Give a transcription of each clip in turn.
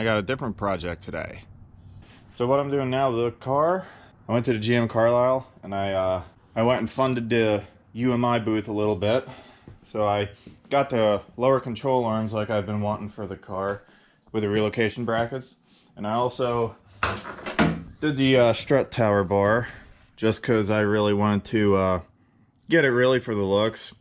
got a different project today. So what I'm doing now with the car, I went to the GM Carlisle and I went and funded the UMI booth a little bit. So I got the lower control arms like I've been wanting for the car with the relocation brackets. And I also did the strut tower bar just because I really wanted to get it really for the looks.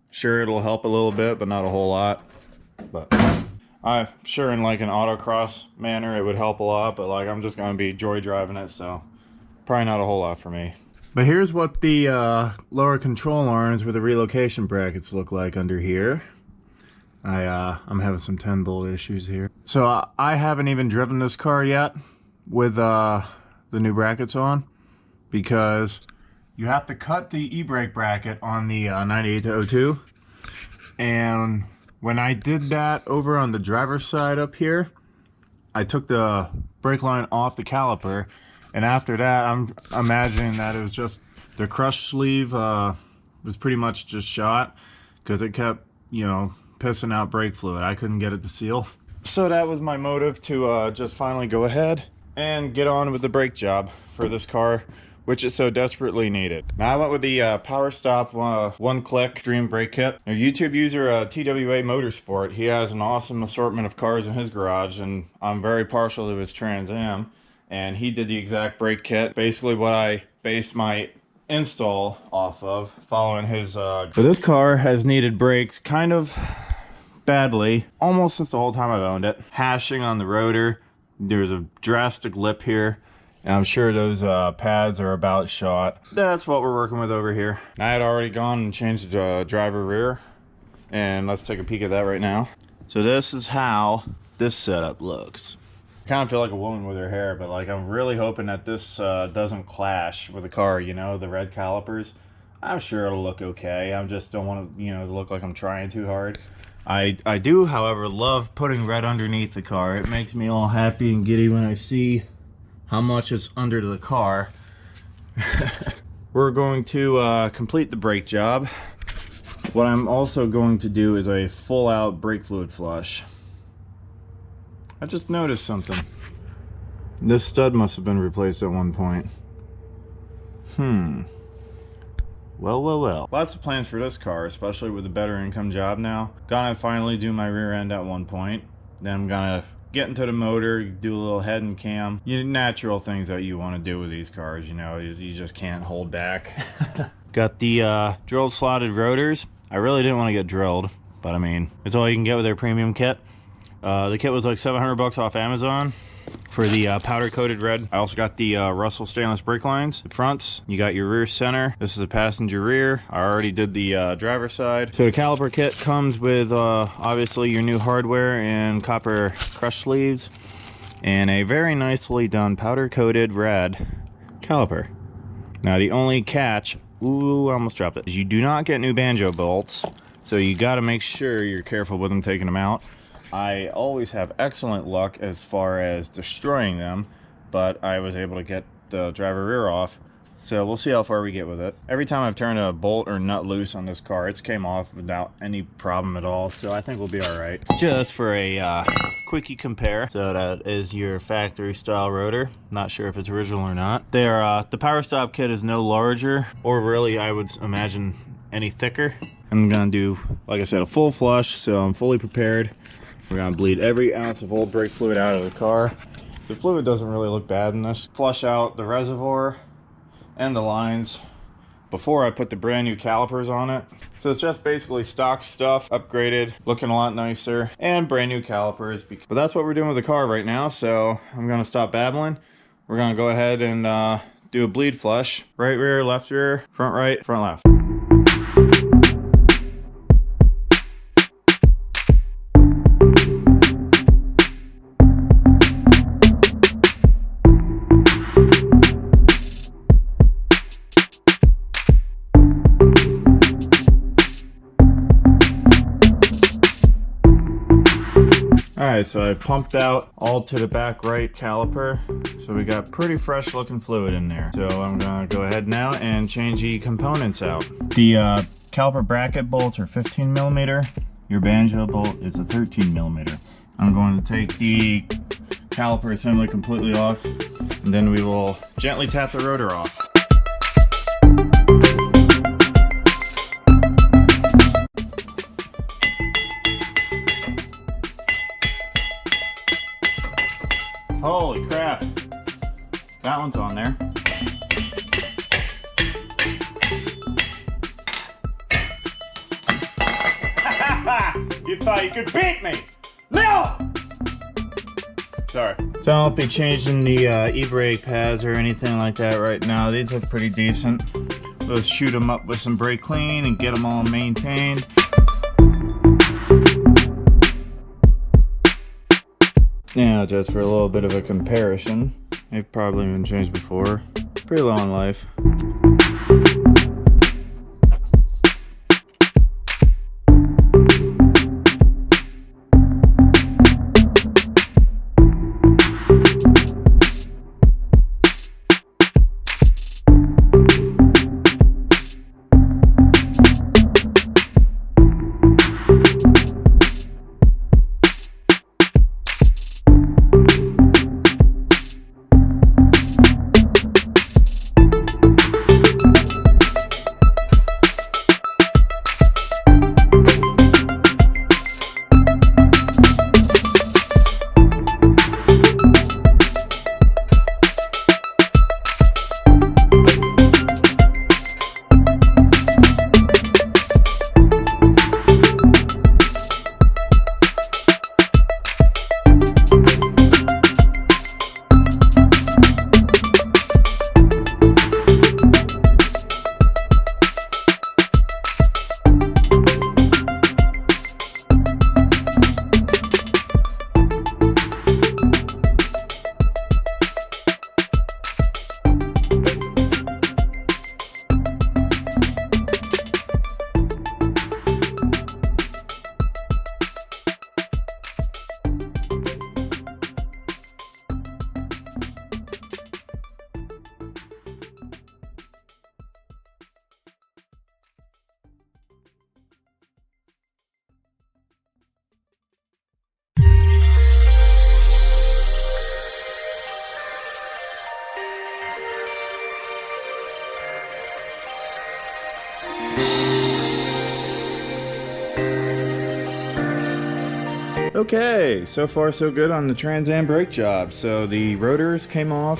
Sure, it'll help a little bit, but not a whole lot. But I'm sure in like an autocross manner it would help a lot, but like I'm just going to be joy driving it, so probably not a whole lot for me. But here's what the lower control arms with the relocation brackets look like under here. I'm having some 10-bolt issues here. So I haven't even driven this car yet with the new brackets on, because you have to cut the e-brake bracket on the 98-02. And when I did that over on the driver's side up here, I took the brake line off the caliper. And after that, I'm imagining that it was just the crush sleeve was pretty much just shot because it kept, you know, pissing out brake fluid. I couldn't get it to seal. So that was my motive to just finally go ahead and get on with the brake job for this car, which it so desperately needed. Now I went with the Powerstop one-click Extreme brake kit. A YouTube user, TWA Motorsport, he has an awesome assortment of cars in his garage, and I'm very partial to his Trans Am. And he did the exact brake kit, basically what I based my install off of, following his So this car has needed brakes kind of badly almost since the whole time I've owned it. Hashing on the rotor, there's a drastic lip here, and I'm sure those pads are about shot. That's what we're working with over here. I had already gone and changed the driver rear, and let's take a peek at that right now. So this is how this setup looks. I kind of feel like a woman with her hair, but like I'm really hoping that this doesn't clash with the car, you know, the red calipers. I'm sure it'll look okay. I just don't want to, you know, look like I'm trying too hard. I do, however, love putting red underneath the car. It makes me all happy and giddy when I see how much is under the car. We're going to complete the brake job. What I'm also going to do is a full out brake fluid flush. I just noticed something. This stud must have been replaced at one point. Well. Lots of plans for this car, especially with a better income job now. Gonna finally do my rear end at one point. Then I'm gonna get into the motor, do a little head and cam. You natural things that you want to do with these cars, you know, you just can't hold back. Got the drilled slotted rotors. I really didn't want to get drilled, but I mean, it's all you can get with their premium kit. The kit was like 700 bucks off Amazon for the powder coated red. I also got the Russell stainless brake lines. The fronts, you got your rear center. This is a passenger rear. I already did the driver side. So the caliper kit comes with obviously your new hardware and copper crush sleeves and a very nicely done powder coated red caliper. Now the only catch, ooh, I almost dropped it, is you do not get new banjo bolts. So you got to make sure you're careful with them taking them out. I always have excellent luck as far as destroying them, but I was able to get the driver rear off, so we'll see how far we get with it. Every time I've turned a bolt or nut loose on this car, it's came off without any problem at all, so I think we'll be all right. Just for a quickie compare, so that is your factory style rotor. Not sure if it's original or not. The Powerstop kit is no larger, or really I would imagine any thicker. I'm gonna do, like I said, a full flush, so I'm fully prepared. We're gonna bleed every ounce of old brake fluid out of the car. The fluid doesn't really look bad in this. Flush out the reservoir and the lines before I put the brand new calipers on it. So it's just basically stock stuff, upgraded, looking a lot nicer, and brand new calipers. But that's what we're doing with the car right now, so I'm gonna stop babbling. We're gonna go ahead and do a bleed flush. Right rear, left rear, front right, front left. Alright, so I pumped out all to the back right caliper, so we got pretty fresh looking fluid in there. So I'm gonna go ahead now and change the components out. The caliper bracket bolts are 15mm, your banjo bolt is a 13mm. I'm going to take the caliper assembly completely off, and then we will gently tap the rotor off. Holy crap, that one's on there. You thought you could beat me? No! Sorry. So I won't be changing the e-brake pads or anything like that right now. These look pretty decent. Let's shoot them up with some brake clean and get them all maintained. Now just for a little bit of a comparison. They've probably been changed before. Pretty low on life. Okay, so far so good on the Trans Am brake job. So the rotors came off.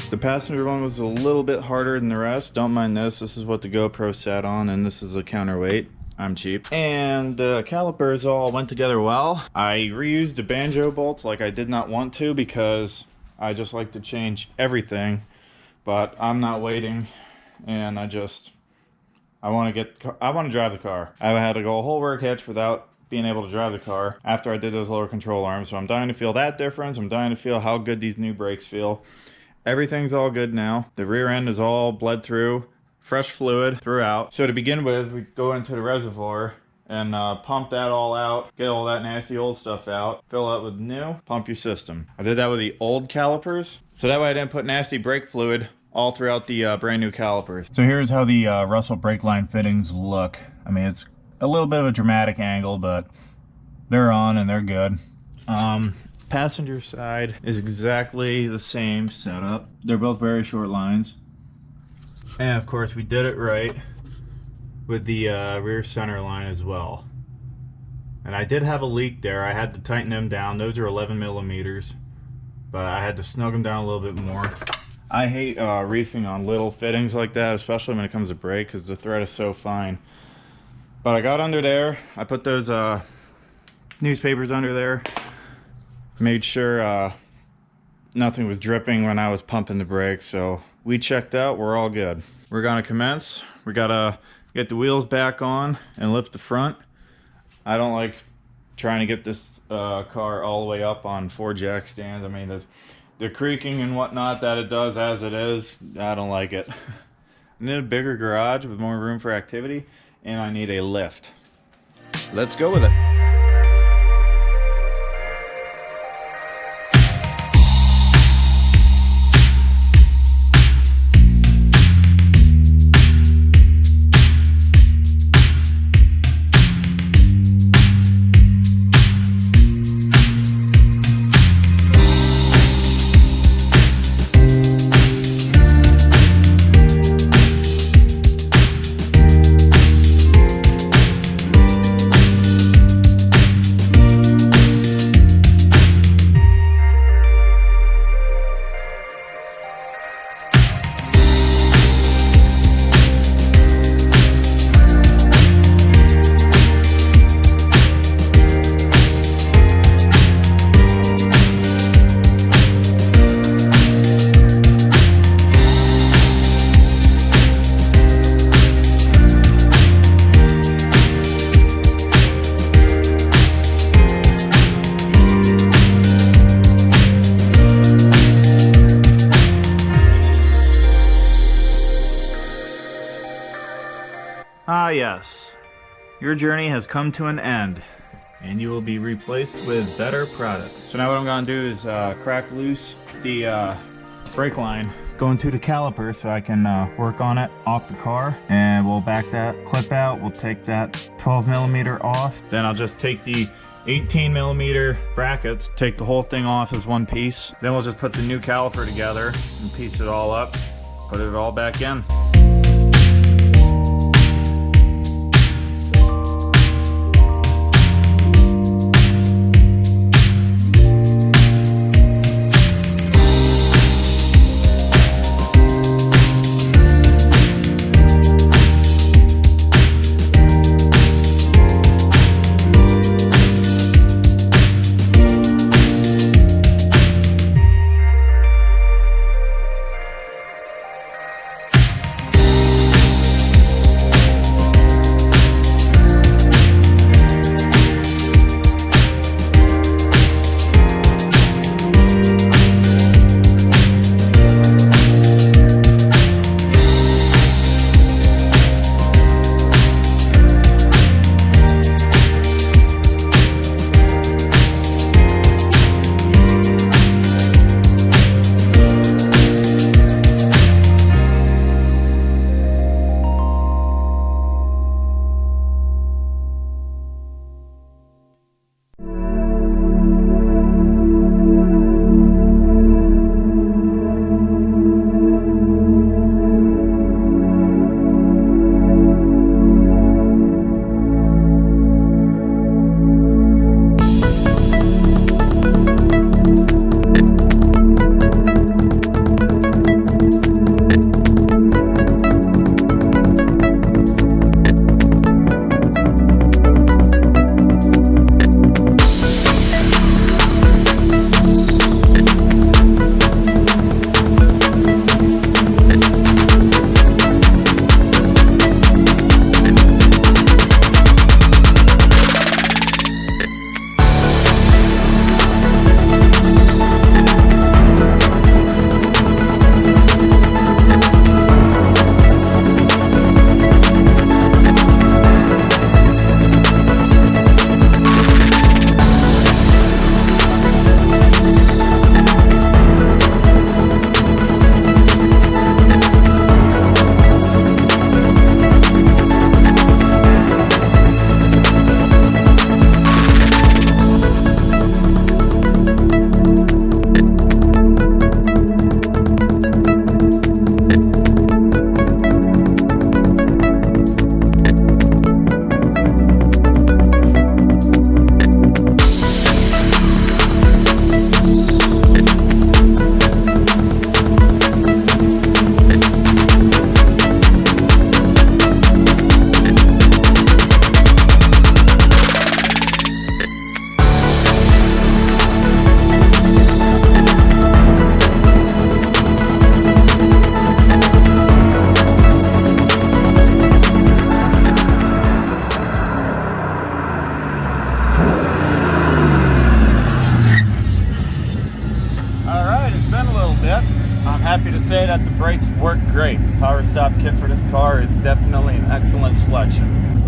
The passenger one was a little bit harder than the rest. Don't mind this. This is what the GoPro sat on, and this is a counterweight. I'm cheap. And the calipers all went together well. I reused the banjo bolts like I did not want to because I just like to change everything. But I'm not waiting, and I want to drive the car. I had to go a whole work hitch without being able to drive the car after I did those lower control arms. So I'm dying to feel that difference. I'm dying to feel how good these new brakes feel. Everything's all good now. The rear end is all bled through, fresh fluid throughout. So to begin with, we go into the reservoir and pump that all out, get all that nasty old stuff out, fill it with new, pump your system. I did that with the old calipers, so that way I didn't put nasty brake fluid all throughout the brand new calipers. So here's how the Russell brake line fittings look. I mean, it's a little bit of a dramatic angle, but they're on and they're good. Passenger side is exactly the same setup. They're both very short lines. And of course we did it right with the rear center line as well. And I did have a leak there. I had to tighten them down. Those are 11 millimeters, but I had to snug them down a little bit more. I hate reefing on little fittings like that, especially when it comes to brake, because the thread is so fine. But I got under there, I put those newspapers under there, made sure nothing was dripping when I was pumping the brakes, so we checked out, we're all good. We're gonna commence. We gotta get the wheels back on and lift the front. I don't like trying to get this car all the way up on 4 jack stands. I mean, the creaking and whatnot that it does as it is, I don't like it. I need a bigger garage with more room for activity, and I need a lift. Let's go with it. yes, your journey has come to an end and you will be replaced with better products. So now what I'm gonna do is crack loose the brake line, go into the caliper so I can work on it off the car, and we'll back that clip out. We'll take that 12mm off. Then I'll just take the 18mm brackets, take the whole thing off as one piece. Then we'll just put the new caliper together and piece it all up, put it all back in. happy to say that the brakes work great. The Powerstop kit for this car is definitely an excellent selection.